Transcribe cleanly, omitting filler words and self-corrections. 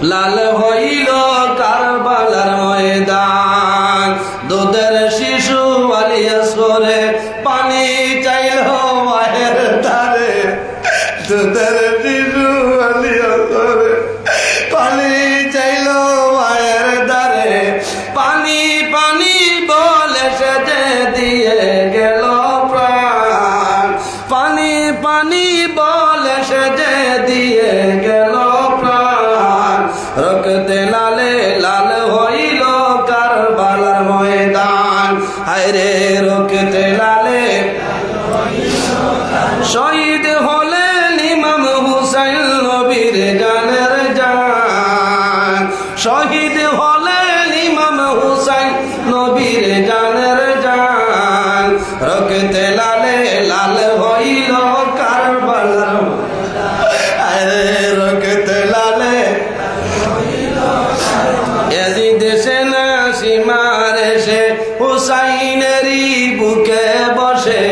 লাল হইল কারবালার ময়দান। দুধের শিশু আলী আসগরে পানি চাইল মায়ের ধারে। দুধের শিশু আলী আসগরে পানি চাইল মায়ের ধারে। পানি পানি বলে সে যে দিয়ে গেল প্রাণ। পানি পানি বলে সে যে দিয়ে গেল প্রাণ। রক্তে লালে লাল হইল কারবালার ময়দান। হায়রে রক্তে লালে শহীদ হলেন ইমাম হুসাইন নবীর জানের জান। শহীদ হলেন ইমাম হুসাইন নবীর জানের জান। রক্তে লালে লাল হইল কারবালার রক্তে লালে এজিদ সেনা সীমার এসে হুসাইনেরই বুকে বসে